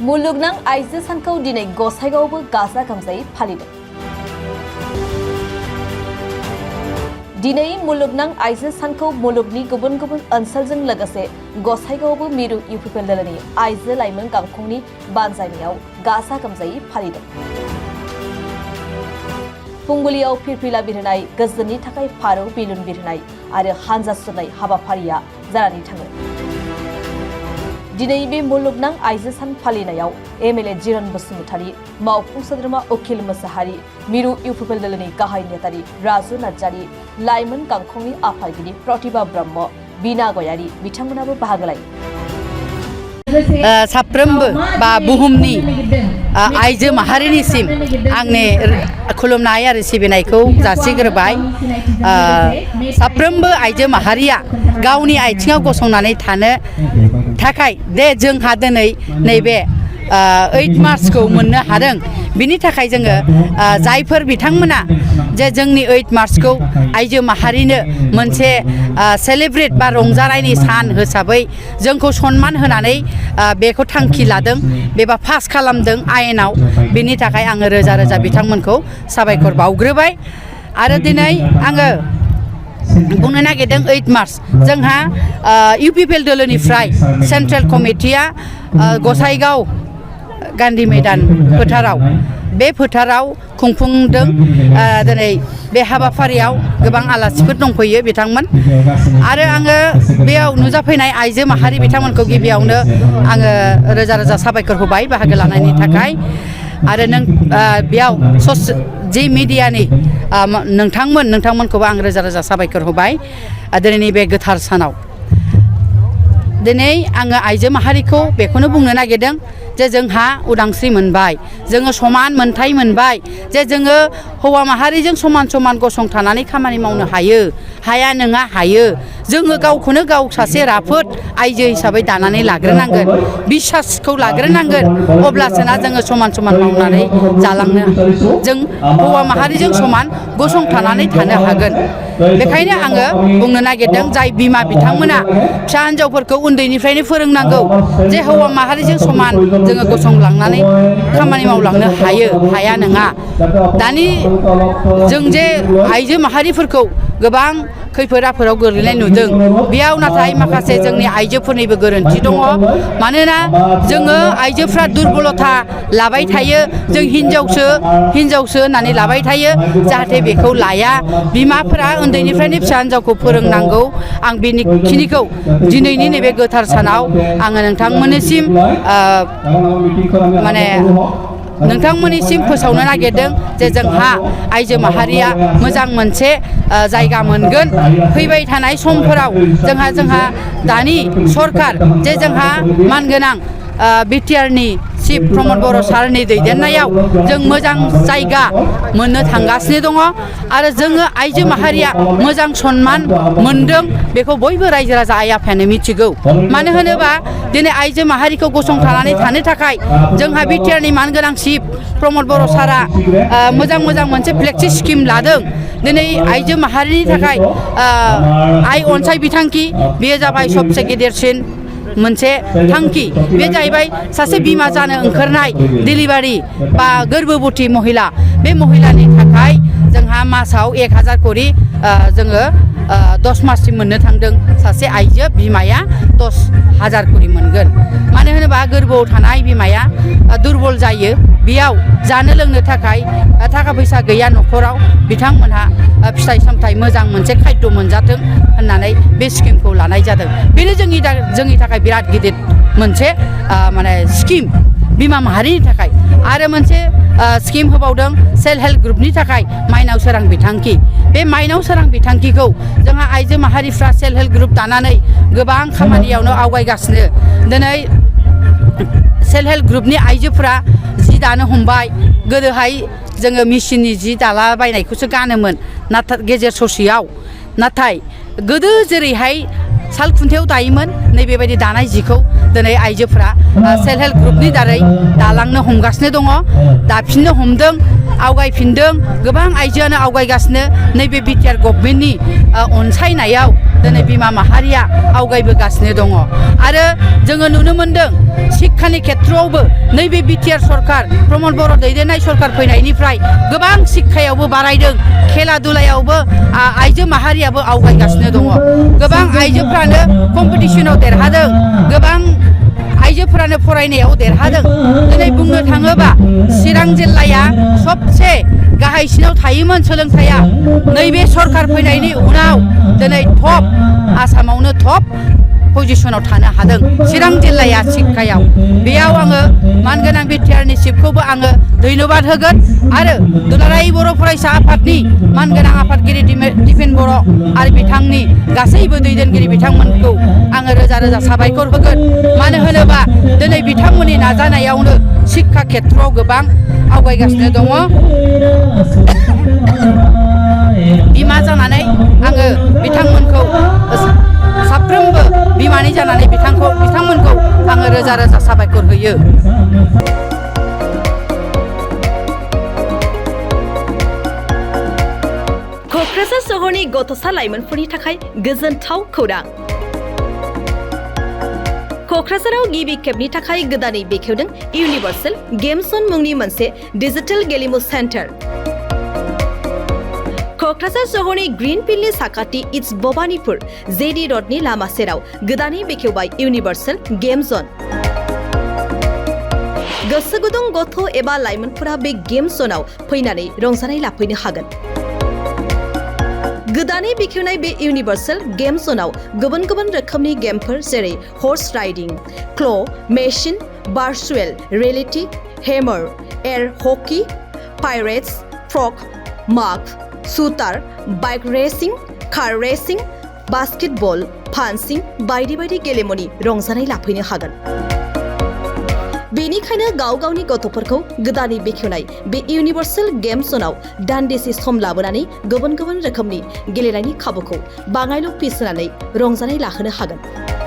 मुलुगनां आइजो सानखौ दिनै गसाइगावबो गाजा गोमजायै फालिदों। दिनै मुलुगनां आइजो सानखौ मुलुगनि गुबुन गुबुन ओनसोलजों लोगोसे गसाइगावबो मिरु इउपिपिएल दोलोनि आइजो लाइमोन गांखंनि बानजायनायाव गाजा गोमजायै फालिदों। फुंबिलियाव फिरफिला बिरहोनाय, गोजोननि थाखाय फारौ बेलुन बिरहोनाय आरो हानजा सुरनाय हाबाफारिया जानानै थाङो। दिनै बे मुलुगनां आइजो सान फालिनायाव एमएलए जिरन बसुमतारी, मावफुं सोद्रोमा उखिल मोसाहारि, मिरु इउपिपिएल दोलोनि गाहाय नेतारि राजु नार्जारि, लाइमोन गांखंनि आफादगिरि प्रतिभा ब्रह्म, बिना गयारि बिथांमोनाबो बाहागो लायो। साफ्रोमबो बा बुहुमनि आइजो माहारिनिसिम आंनि खुलुमनाय आरो सिबिनायखौ जासिग्रोबाय। साफ्रोमबो आइजो माहारिया गावनि आथिङाव गसंनानै थानो थाखाय दे जोंहा दिनै नैबे 8 मार्चखौ मोननो हादों। बिनि थाखाय जोङो जायफोर बिथांमोना जे जोंनि 8 मार्चखौ आइजो माहारिनो मोनसे सेलिब्रेट बा रंजानायनि सान हिसाबै जोंखौ सन्मान होनानै बेखौ थांखि लादों बेबा पास खालामदों आयेनाव। बिनि थाखाय आङो रोजा रोजा बिथांमोनखौ साबायखर बावग्रोबाय। आरो दिनै आङो बुंनो नागिरदों 8 मार्च जोंहा इउपिपिएल दोलोनिफ्राय सेन्ट्रेल कमिटिया गसाइगाव गान्धी मैदान फोथाराव बे फोथाराव खुंफुंदों। दिनै बे हाबाफारियाव गोबां आलासिफोर दंफैयो बिथांमोन आरो आङो बेयाव नुजाफैनाय आइजो माहारि बिथांमोनखौ गिबियावनो आङो रोजा रोजा साबायखर होबाय बाहागो लानायनि थाखाय। आरो नों बेयाव जि मिडियानि नोंथांमोनखौबो आं रोजा रोजा साबायखर होबाय दिनैनि बे गोथार सानाव। दिनै आङो आइजो माहारिखौ बेखौनो बुंनो नागिरदों जे जोंहा उदांस्रि मोनबाय, जोङो समान मोनथाय मोनबाय, जे जोङो हौवा माहारिजों समान समान गसंथानानै खामानि मावनो हायो। हाया नङा, हायो। जोङो गावखौनो गाव सासे राफोद आइजो हिसाबै दानानै लाग्रोनांगोन, बिसासखौ लाग्रोनांगोन, अब्लासोना जोङो समान समान मावनानै जालांनो जों हौवा माहारिजों समान गसंथानानै थानो हागोन। बेखायनो आङो बुंनो नागिरदों जाय बिमा बिथांमोना फिसा हिन्जावफोरखौ उन्दैनिफ्रायनो फोरोंनांगौ जे हौवा माहारिजों समान जोङो गसंलांनानै खामानि मावलांनो हायो, हाया नङा। दानि जों जे आइजो माहारिफोरखौ गोबां खैफोद आफोदाव गोग्लैनाय नुदों, बेयाव नाथाय माखासे जोंनि आइजोफोरनिबो गोरोन्थि दङ। मानोना जोङो आइजोफ्रा दुरबलथा लाबाय थायो, जों हिनजावसो होननानै लाबाय थायो, जाहाथे बेखौ लाया। बिमाफोरा उन्दैनिफ्रायनो फिसा हिन्जावखौ फोरोंनांगौ। आं बेनिखिनिखौ दिनैनि नैबे गोथार सानाव आङो नोंथांमोननिसिम फोसावनो नागिरदों जे जोंहा आइजो माहारिया मोजां मोनसे जायगा मोनगोन। फैबाय थानाय समफोराव जोंहा दानि सरकार जे जोंहा मानगोनां बिटिआरनि चिफ प्रमद बर' सारनि दैदेननायाव जों मोजां जायगा मोननो थांगासिनो दङ आरो जोङो आइजो माहारिया मोजां सन्मान मोनदों। बेखौ बयबो रायजो राजा आइ आफायानो मिथिगौ। मानो होनोबा दिनै आइजो माहारिखौ गसंथानानै थानो थाखाय जोंहा बिटिआरनि मानगोनां चिफ प्रमद बर' सारा मोजां मोनसे फ्लेक्सि स्किम लादों। दिनै आइजो माहारिनि थाखाय आइ अनसाय बिथांखि, बेयो जाबाय सबसे गेदेरसिन मोनसे थांखि। बे जाहैबाय सासे बिमा जानो ओंखारनाय डिलिभारि बा गोर्बोबती महिला, बे महिलानि थाखाय जोंहा मासाव 1000 करि जोङो 10 माससिम मोननो थांदों। सासे आइजो बिमाया 10,000 करि मोनगोन। मानो होनोबा गोर्बोआव थानाय बिमाया दुरबल जायो, बेयाव जानो लोंनो थाखाय थाखा फैसा गैया न'खराव, बिथांमोनहा फिथाइ सामथाइ मोजां मोनसे खाद्य मोनजाथों होननानै बे स्किमखौ लानाय जादों। बेनो जोंनि थाखाय बिराद गिदिर मोनसे स्किम बिमा माहारिनि थाखाय। आरो मोनसे स्किम होबावदों सेल्फ हेल्प ग्रुपनि थाखाय माइनाव सोरां बिथांखि। बे माइनाव सोरां बिथांखिखौ जोंहा आइजो माहारिफ्रा सेल्फ हेल्प ग्रुप दानानै गोबां खामानियावनो आवगायगासिनो। दिनै सेल्फ हेल्प ग्रुपनि आइजोफ्रा जि दानो हमबाय। गोदोहाय जोङो मेचिननि जि दालाबायनायखौसो गानोमोन नाथाय गेजेर ससेयाव, नाथाय गोदो जेरैहाय साल खुन्थायाव दायोमोन नैबेबायदि दानाय जिखौ दिनै आइजोफ्रा सेल्फ हेल्प ग्रुपनि दारै दालांनो हमगासिनो दङ, दाफिननो हमदों। आवगायफिनदों गोबां आइजोआनो आवगायगासिनो नैबे बिटिआर गभर्नमेन्टनि अनसायनायाव दिनै बिमा माहारिया आवगायबोगासिनो दङ आरो जोङो नुनो मोन्दों शिक्षानि खेथ्रआवबो नैबे बिटिआर सरकार प्रमद बर' दैदेननाय सरकार फैनायनिफ्राय गोबां शिक्षायावबो बारायदों खेला दुलायावबो आइजो माहारियाबो आवगायगासिनो दङ गोबां आइजोफ्रानो कम्पिटिसनाव देरहादों गोबां आइजोफोरानो फरायनायाव देरहादों दिनै बुंनो थाङोबा चिरां जिल्लाया सबसे गाहायसिनाव थायोमोन सोलोंथाइया नैबे सरकार फैनायनि उनाव दिनै टप आसामावनो टप पजिशनाव थानो हादों चिरां जिल्लाया शिक्षायाव बेयाव आङो मानगोनां बिटिआरनि चिफखौबो आङो धन्यबाद होगोन आरो दुलाराय बर' फरायसा आफादनि मानगोनां आफादगिरि दिपेन बर' आरो बिथांनि गासैबो दैदेनगिरि बिथांमोनखौ आङो रोजा रोजा साबायखर होगोन मानो होनोबा दिनै बिथांमोननि नाजानायावनो शिक्षा खेथ्रआव गोबां आवगायगासिनो दङ बिमा जानानै आङो बिथांमोनखौ साफ्रोमबो बिमानि जानानै बिथांमोनखौ आङो रोजा रोजा साबायखर होयो क'क्राझार सहरनि गथ'सा लाइमोनफोरनि थाखाय गोजोनथाव खौरां क'क्राझाराव गिबि खेबनि थाखाय गोदानै बेखेवदों इउनिभार्सेल गेम जन मुंनि मोनसे डिजिटेल गेलेमु सेन्टार क'क्राझार सहरनि ग्रीन फिल्डनि साखाथि इट्स भबानिपुर जेडि रडनि लामा सेराव गोदानै बेखेवबाय इउनिभार्सेल गेम जन गोसो गुदुं गथ' एबा लाइमोनफोरा बे गेम जनाव फैनानै रंजानाय लाफैनो हागोन गोदानै बेखेवनाय बे इउनिभार्सेल गेम जनाव गुबुन गुबुन रोखोमनि गेमफोर जेरै horse riding claw' machine virtual reality hammer air hockey pirates frog माग shooter bike racing car racing basketball punching बायदि बायदि गेलेमुनि रंजानाय लाफैनो हागोन बेनिखायनो गाव गावनि गथ'फोरखौ गोदानै बेखेवनाय बे इउनिभार्सेल गेम जनाव दान्दिसे सम लाबोनानै गुबुन गुबुन रोखोमनि गेलेनायनि खाबुखौ बाङायल' फिस होनानै रंजानाय लाहोनो हागोन